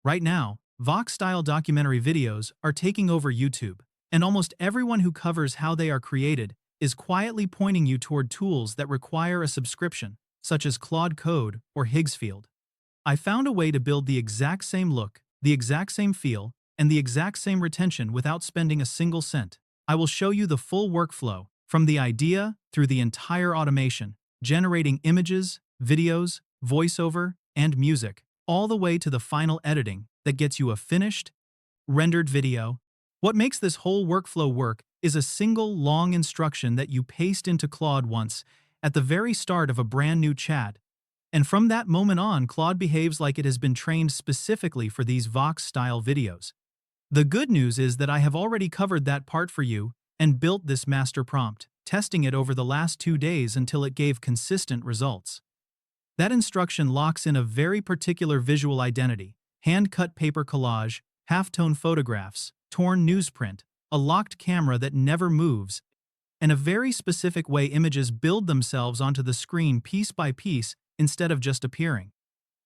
Right now, Vox-style documentary videos are taking over YouTube, and almost everyone who covers how they are created is quietly pointing you toward tools that require a subscription, such as Claude Code or Higgsfield. I found a way to build the exact same look, the exact same feel, and the exact same retention without spending a single cent. I will show you the full workflow, from the idea through the entire automation, generating images, videos, voiceover, and music, all the way to the final editing that gets you a finished, rendered video. What makes this whole workflow work is a single long instruction that you paste into Claude once at the very start of a brand new chat. And from that moment on, Claude behaves like it has been trained specifically for these Vox-style videos. The good news is that I have already covered that part for you and built this master prompt, testing it over the last 2 days until it gave consistent results. That instruction locks in a very particular visual identity: hand-cut paper collage, half-tone photographs, torn newsprint, a locked camera that never moves, and a very specific way images build themselves onto the screen piece by piece instead of just appearing.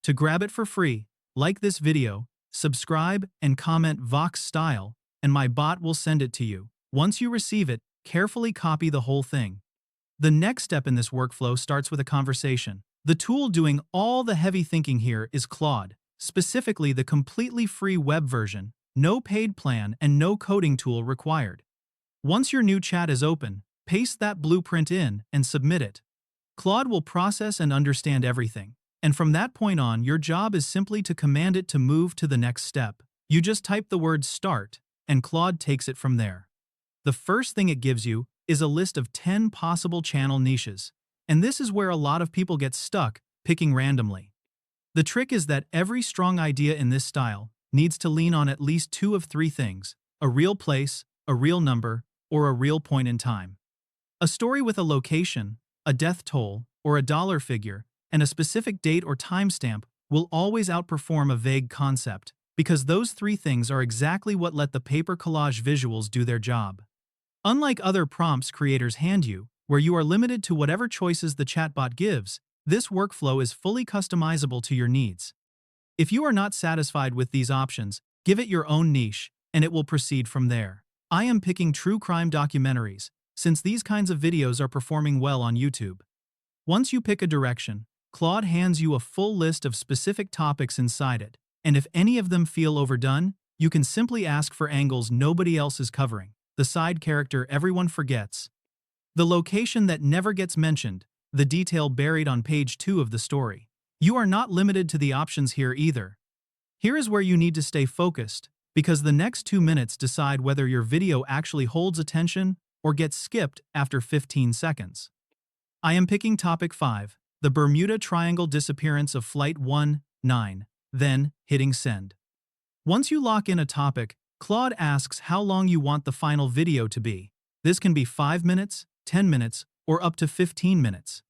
To grab it for free, like this video, subscribe, and comment Vox style, and my bot will send it to you. Once you receive it, carefully copy the whole thing. The next step in this workflow starts with a conversation. The tool doing all the heavy thinking here is Claude, specifically the completely free web version, no paid plan and no coding tool required. Once your new chat is open, paste that blueprint in and submit it. Claude will process and understand everything, and from that point on, your job is simply to command it to move to the next step. You just type the word "start", and Claude takes it from there. The first thing it gives you is a list of 10 possible channel niches, and this is where a lot of people get stuck, picking randomly. The trick is that every strong idea in this style needs to lean on at least 2 of 3 things: a real place, a real number, or a real point in time. A story with a location, a death toll, or a dollar figure, and a specific date or timestamp will always outperform a vague concept, because those 3 things are exactly what let the paper collage visuals do their job. Unlike other prompts creators hand you, where you are limited to whatever choices the chatbot gives, this workflow is fully customizable to your needs. If you are not satisfied with these options, give it your own niche, and it will proceed from there. I am picking true crime documentaries, since these kinds of videos are performing well on YouTube. Once you pick a direction, Claude hands you a full list of specific topics inside it, and if any of them feel overdone, you can simply ask for angles nobody else is covering, the side character everyone forgets, the location that never gets mentioned, the detail buried on page 2 of the story. You are not limited to the options here either. Here is where you need to stay focused, because the next 2 minutes decide whether your video actually holds attention or gets skipped after 15 seconds. I am picking topic 5, the Bermuda Triangle disappearance of Flight 19, then hitting send. Once you lock in a topic, Claude asks how long you want the final video to be. This can be 5 minutes, 10 minutes, or up to 15 minutes.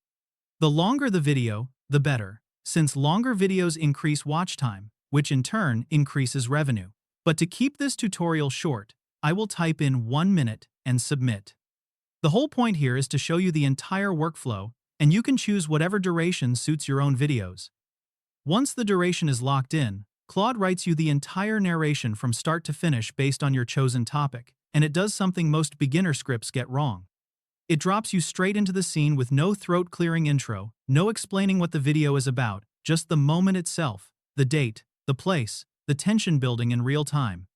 The longer the video, the better, since longer videos increase watch time, which in turn increases revenue. But to keep this tutorial short, I will type in 1 minute and submit. The whole point here is to show you the entire workflow, and you can choose whatever duration suits your own videos. Once the duration is locked in, Claude writes you the entire narration from start to finish based on your chosen topic, and it does something most beginner scripts get wrong. It drops you straight into the scene with no throat-clearing intro, no explaining what the video is about, just the moment itself, the date, the place, the tension building in real time.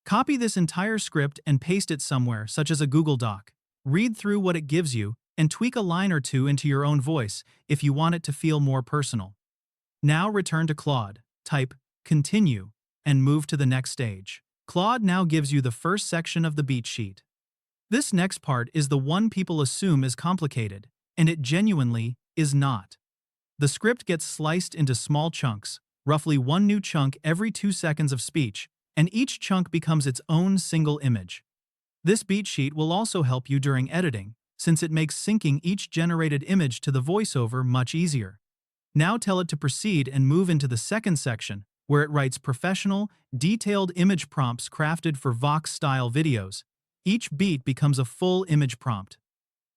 Copy this entire script and paste it somewhere, such as a Google Doc. Read through what it gives you, and tweak a line or two into your own voice if you want it to feel more personal. Now return to Claude, type "Continue", and move to the next stage. Claude now gives you the first section of the beat sheet. This next part is the one people assume is complicated, and it genuinely is not. The script gets sliced into small chunks, roughly 1 new chunk every 2 seconds of speech, and each chunk becomes its own single image. This beat sheet will also help you during editing, since it makes syncing each generated image to the voiceover much easier. Now tell it to proceed and move into the second section, where it writes professional, detailed image prompts crafted for Vox-style videos. Each beat becomes a full image prompt.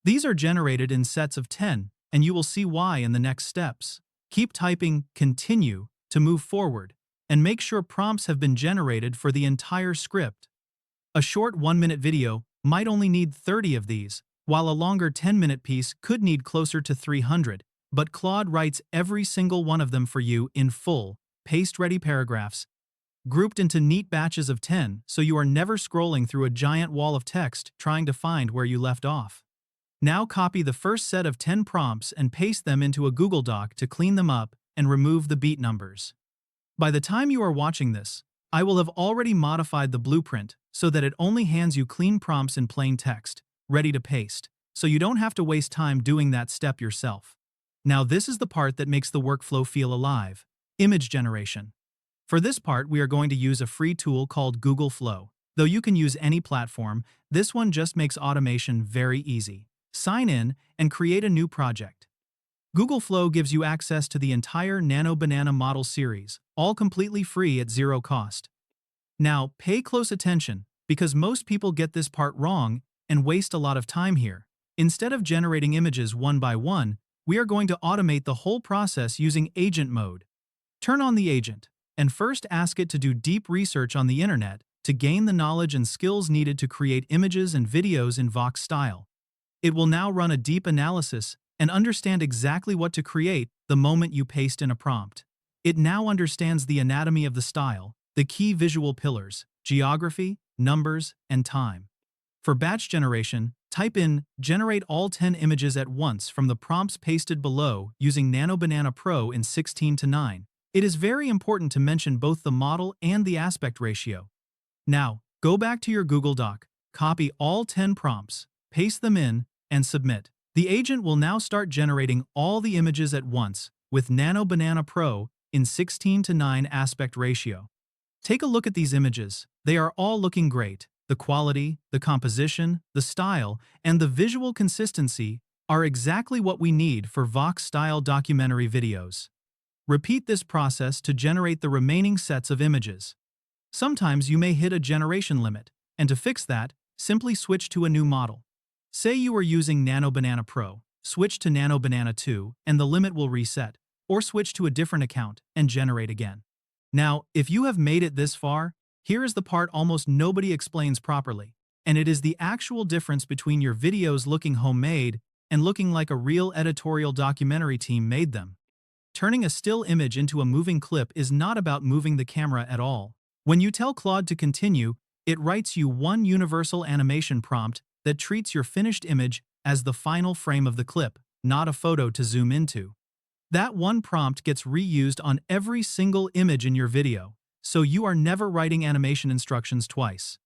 These are generated in sets of 10, and you will see why in the next steps. Keep typing "Continue" to move forward, and make sure prompts have been generated for the entire script. A short 1-minute video might only need 30 of these, while a longer 10-minute piece could need closer to 300, but Claude writes every single one of them for you in full, paste-ready paragraphs, grouped into neat batches of 10 so you are never scrolling through a giant wall of text trying to find where you left off. Now copy the first set of 10 prompts and paste them into a Google Doc to clean them up and remove the beat numbers. By the time you are watching this, I will have already modified the blueprint so that it only hands you clean prompts in plain text, ready to paste, so you don't have to waste time doing that step yourself. Now this is the part that makes the workflow feel alive: image generation. For this part, we are going to use a free tool called Google Flow. Though you can use any platform, this one just makes automation very easy. Sign in and create a new project. Google Flow gives you access to the entire Nano Banana model series, all completely free at zero cost. Now, pay close attention, because most people get this part wrong and waste a lot of time here. Instead of generating images one by one, we are going to automate the whole process using agent mode. Turn on the agent, and first ask it to do deep research on the internet to gain the knowledge and skills needed to create images and videos in Vox style. It will now run a deep analysis and understand exactly what to create the moment you paste in a prompt. It now understands the anatomy of the style, the key visual pillars, geography, numbers, and time. For batch generation, type in "generate all 10 images at once" from the prompts pasted below using Nano Banana Pro in 16:9. It is very important to mention both the model and the aspect ratio. Now, go back to your Google Doc, copy all 10 prompts, paste them in, and submit. The agent will now start generating all the images at once with Nano Banana Pro in 16:9 aspect ratio. Take a look at these images. They are all looking great. The quality, the composition, the style, and the visual consistency are exactly what we need for Vox-style documentary videos. Repeat this process to generate the remaining sets of images. Sometimes you may hit a generation limit, and to fix that, simply switch to a new model. Say you are using Nano Banana Pro, switch to Nano Banana 2 and the limit will reset, or switch to a different account and generate again. Now, if you have made it this far, here is the part almost nobody explains properly, and it is the actual difference between your videos looking homemade and looking like a real editorial documentary team made them. Turning a still image into a moving clip is not about moving the camera at all. When you tell Claude to continue, it writes you one universal animation prompt that treats your finished image as the final frame of the clip, not a photo to zoom into. That one prompt gets reused on every single image in your video, so you are never writing animation instructions twice.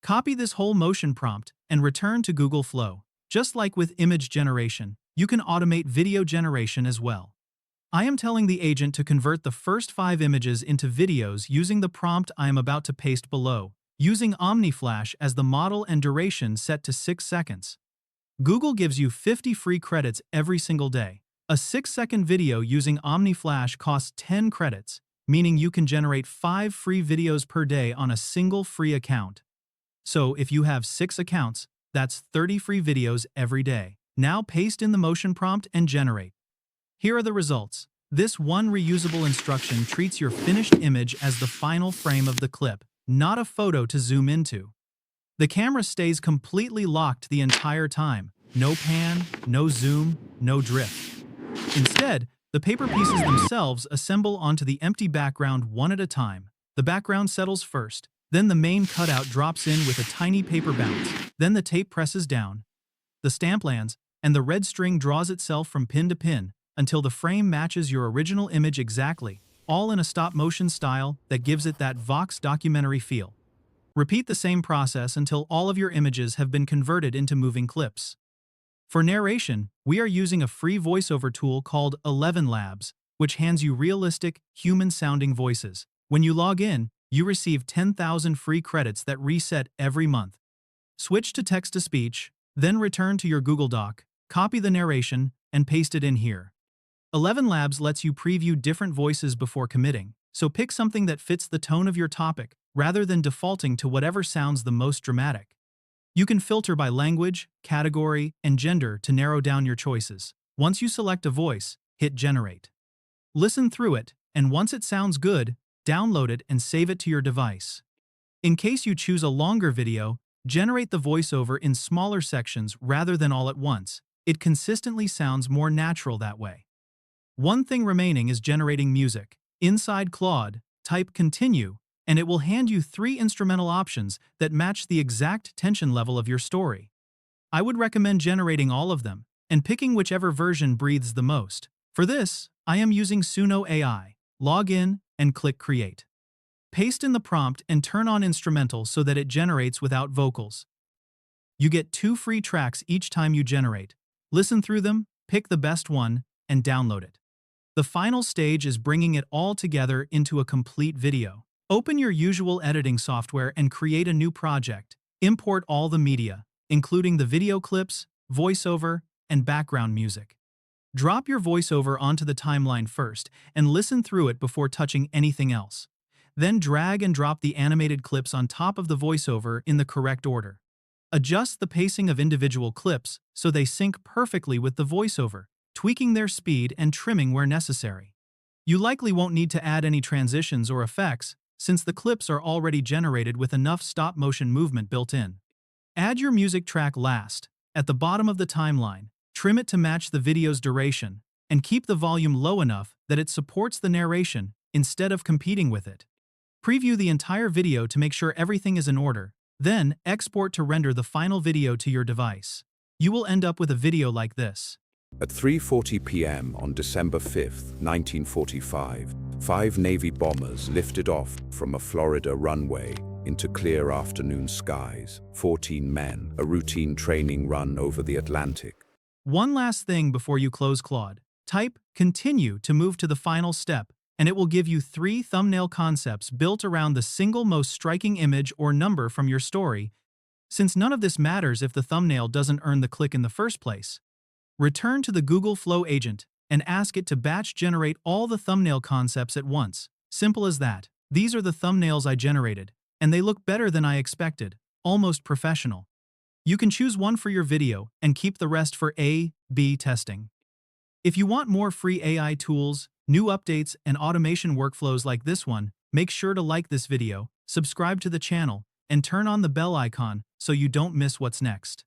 Copy this whole motion prompt and return to Google Flow. Just like with image generation, you can automate video generation as well. I am telling the agent to convert the first 5 images into videos using the prompt I am about to paste below, using OmniFlash as the model and duration set to 6 seconds. Google gives you 50 free credits every single day. A 6-second video using OmniFlash costs 10 credits, meaning you can generate 5 free videos per day on a single free account. So if you have 6 accounts, that's 30 free videos every day. Now paste in the motion prompt and generate. Here are the results. This one reusable instruction treats your finished image as the final frame of the clip, not a photo to zoom into. The camera stays completely locked the entire time. No pan, no zoom, no drift. Instead, the paper pieces themselves assemble onto the empty background one at a time. The background settles first, then the main cutout drops in with a tiny paper bounce, then the tape presses down. The stamp lands, and the red string draws itself from pin to pin until the frame matches your original image exactly, all in a stop-motion style that gives it that Vox documentary feel. Repeat the same process until all of your images have been converted into moving clips. For narration, we are using a free voiceover tool called 11 Labs, which hands you realistic, human-sounding voices. When you log in, you receive 10,000 free credits that reset every month. Switch to text-to-speech, then return to your Google Doc, copy the narration, and paste it in here. 11 Labs lets you preview different voices before committing, so pick something that fits the tone of your topic, rather than defaulting to whatever sounds the most dramatic. You can filter by language, category, and gender to narrow down your choices. Once you select a voice, hit Generate. Listen through it, and once it sounds good, download it and save it to your device. In case you choose a longer video, generate the voiceover in smaller sections rather than all at once. It consistently sounds more natural that way. One thing remaining is generating music. Inside Claude, type Continue, and it will hand you 3 instrumental options that match the exact tension level of your story. I would recommend generating all of them and picking whichever version breathes the most. For this, I am using Suno AI. Log in and click Create. Paste in the prompt and turn on instrumental so that it generates without vocals. You get 2 free tracks each time you generate. Listen through them, pick the best one, and download it. The final stage is bringing it all together into a complete video. Open your usual editing software and create a new project. Import all the media, including the video clips, voiceover, and background music. Drop your voiceover onto the timeline first and listen through it before touching anything else. Then drag and drop the animated clips on top of the voiceover in the correct order. Adjust the pacing of individual clips so they sync perfectly with the voiceover, tweaking their speed and trimming where necessary. You likely won't need to add any transitions or effects, since the clips are already generated with enough stop-motion movement built in. Add your music track last, at the bottom of the timeline. Trim it to match the video's duration, and keep the volume low enough that it supports the narration instead of competing with it. Preview the entire video to make sure everything is in order, then export to render the final video to your device. You will end up with a video like this. At 3:40 p.m. on December 5, 1945, 5 Navy bombers lifted off from a Florida runway into clear afternoon skies. 14 men, a routine training run over the Atlantic. One last thing before you close Claude. Type Continue to move to the final step, and it will give you 3 thumbnail concepts built around the single most striking image or number from your story, since none of this matters if the thumbnail doesn't earn the click in the first place. Return to the Google Flow agent and ask it to batch generate all the thumbnail concepts at once. Simple as that. These are the thumbnails I generated, and they look better than I expected, almost professional. You can choose one for your video and keep the rest for A/B testing. If you want more free AI tools, new updates, and automation workflows like this one, make sure to like this video, subscribe to the channel, and turn on the bell icon so you don't miss what's next.